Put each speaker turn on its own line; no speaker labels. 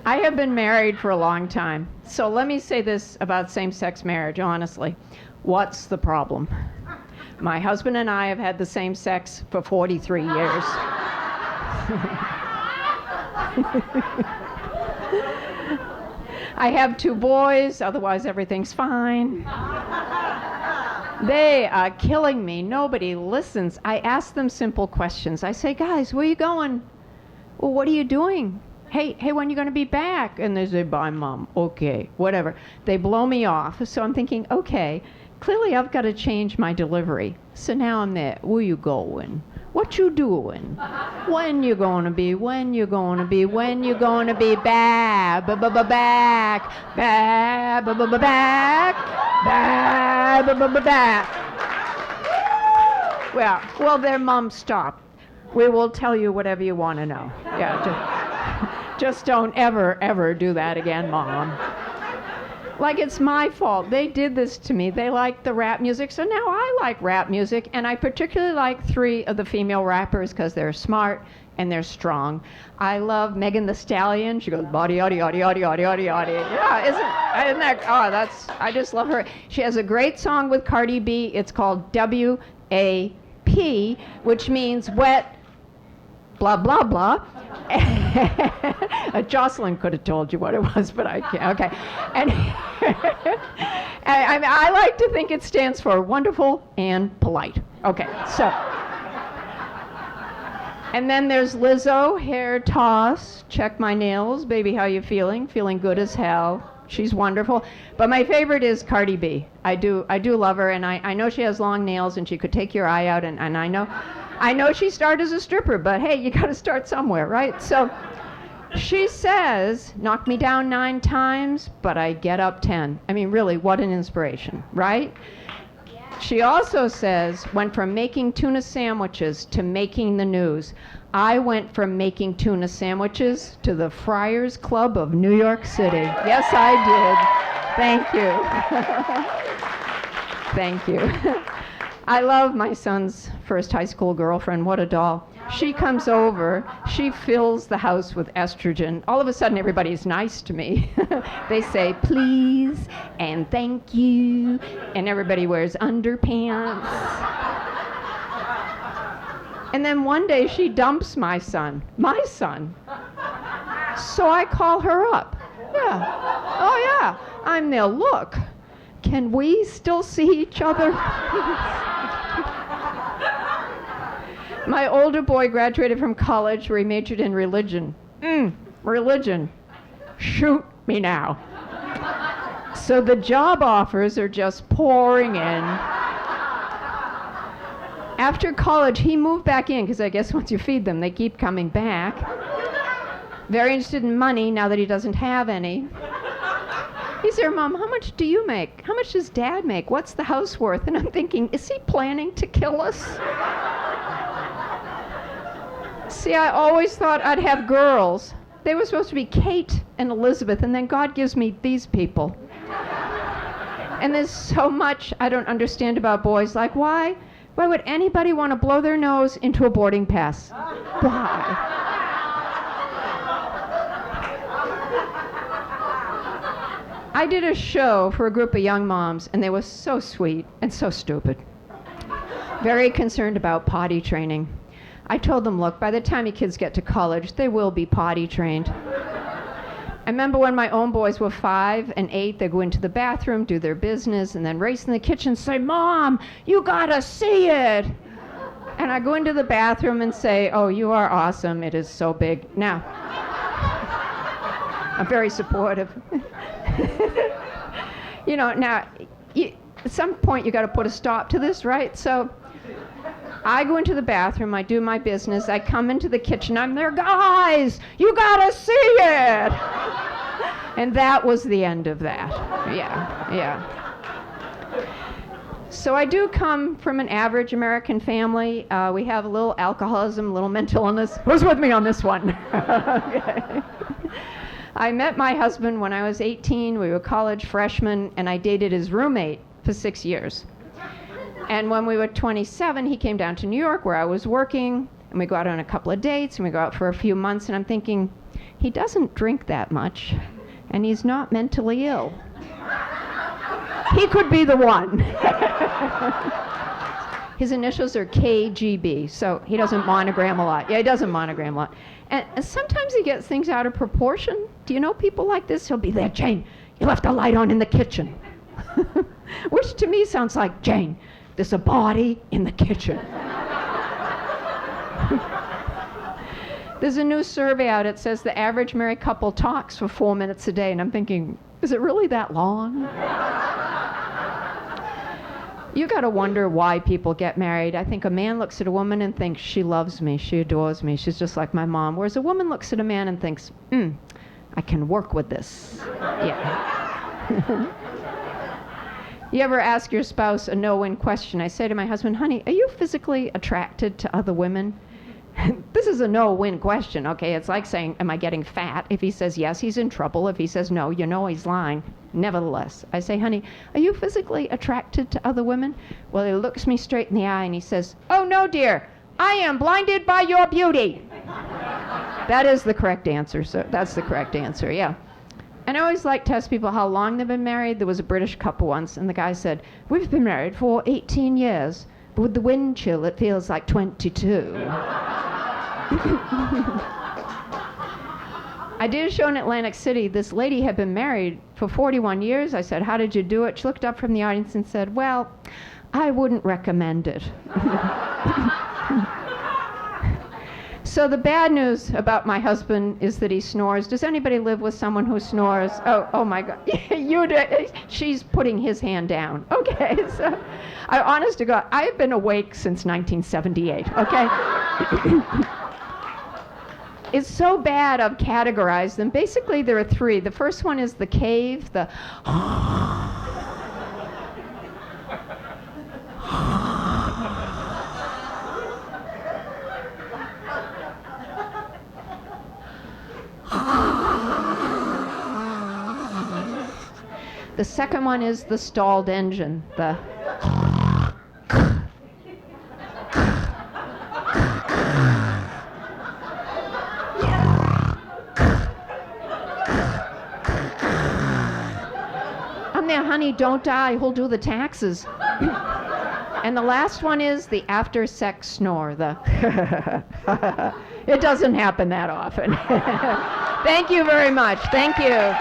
I have been married for a long time. So let me say this about same-sex marriage, honestly. What's the problem? My husband and I have had the same sex for 43 years. I have 2 boys, otherwise everything's fine. They are killing me. Nobody listens. I ask them simple questions. I say, guys, where are you going? Well, what are you doing? Hey, when are you going to be back? And they say, bye, Mom. Okay, whatever. They blow me off. So I'm thinking, okay, clearly I've got to change my delivery. So now I'm there. Where you going? What you doing? When you going to be? When you going to be? When you going to be back? Back. Back. Back. Well, their mom stopped. We will tell you whatever you want to know. Yeah. Just don't ever do that again, Mom. Like it's my fault. They did this to me. They liked the rap music, so now I like rap music, and I particularly like 3 of the female rappers because they're smart and they're strong. I love Megan Thee Stallion. She goes, body, yaddy, yaddy, yaddy, yaddy, yaddy, yaddy. Yeah, isn't that, I just love her. She has a great song with Cardi B. It's called W.A.P., which means wet, blah, blah, blah. Jocelyn could have told you what it was, but I can't. Okay. And I like to think it stands for wonderful and polite. Okay, so. And then there's Lizzo, hair toss, check my nails, baby, how you feeling? Feeling good as hell. She's wonderful. But my favorite is Cardi B. I do love her, and I know she has long nails, and she could take your eye out, and I know she started as a stripper, but hey, you got to start somewhere, right? So she says, knock me down 9 times, but I get up 10. I mean, really, what an inspiration, right? She also says, went from making tuna sandwiches to making the news. I went from making tuna sandwiches to the Friars Club of New York City. Yes, I did. Thank you. Thank you. I love my son's first high school girlfriend. What a doll. She comes over. She fills the house with estrogen. All of a sudden, everybody's nice to me. They say, please, and thank you, and everybody wears underpants. And then one day, she dumps my son. My son. So I call her up. Yeah. Oh, yeah. I'm there. Look. Can we still see each other? My older boy graduated from college where he majored in religion. Religion. Shoot me now. So the job offers are just pouring in. After college, he moved back in, because I guess once you feed them, they keep coming back. Very interested in money now that he doesn't have any. He's there, Mom, how much do you make? How much does Dad make? What's the house worth? And I'm thinking, is he planning to kill us? See, I always thought I'd have girls. They were supposed to be Kate and Elizabeth, and then God gives me these people. And there's so much I don't understand about boys. Like, why would anybody want to blow their nose into a boarding pass? Why? I did a show for a group of young moms, and they were so sweet and so stupid. Very concerned about potty training. I told them, look, by the time your kids get to college, they will be potty trained. I remember when my own boys were 5 and 8, they'd go into the bathroom, do their business, and then race in the kitchen and say, Mom, you gotta see it. And I go into the bathroom and say, oh, you are awesome. It is so big. Now, I'm very supportive. You know, now, at some point you got to put a stop to this, right? So I go into the bathroom, I do my business, I come into the kitchen, I'm there, guys, you got to see it. And that was the end of that. Yeah. So I do come from an average American family. We have a little alcoholism, a little mental illness. Who's with me on this one? Okay. I met my husband when I was 18. We were college freshmen, and I dated his roommate for 6 years. And when we were 27, he came down to New York where I was working, and we go out on a couple of dates, and we go out for a few months, and I'm thinking, He doesn't drink that much, and he's not mentally ill. He could be the one. His initials are KGB, so he doesn't monogram a lot. Yeah, he doesn't monogram a lot. And sometimes he gets things out of proportion. Do you know people like this? He'll be there, Jane, you left the light on in the kitchen. Which to me sounds like, Jane, there's a body in the kitchen. There's a new survey out. It says the average married couple talks for 4 minutes a day. And I'm thinking, is it really that long? You got to wonder why people get married. I think a man looks at a woman and thinks, she loves me, she adores me, she's just like my mom. Whereas a woman looks at a man and thinks, I can work with this. Yeah. You ever ask your spouse a no-win question? I say to my husband, honey, are you physically attracted to other women? This is a no-win question, okay? It's like saying, am I getting fat? If he says yes, he's in trouble. If he says no, you know he's lying. Nevertheless, I say, honey, are you physically attracted to other women? Well, he looks me straight in the eye and he says, oh, no, dear. I am blinded by your beauty. That is the correct answer, sir. That's the correct answer, yeah. And I always like to ask people how long they've been married. There was a British couple once, and the guy said, we've been married for 18 years. But with the wind chill, it feels like 22. I did a show in Atlantic City. This lady had been married for 41 years. I said, how did you do it? She looked up from the audience and said, well, I wouldn't recommend it. So the bad news about my husband is that he snores. Does anybody live with someone who snores? Oh my God. You do. She's putting his hand down. Okay, so honest to God, I have been awake since 1978, okay? It's so bad I've categorized them. Basically, there are three. The first one is the cave, the The second one is the stalled engine, the I'm there, honey, don't die, he'll do the taxes. And the last one is the after-sex snore, the It doesn't happen that often. Thank you very much. Thank you.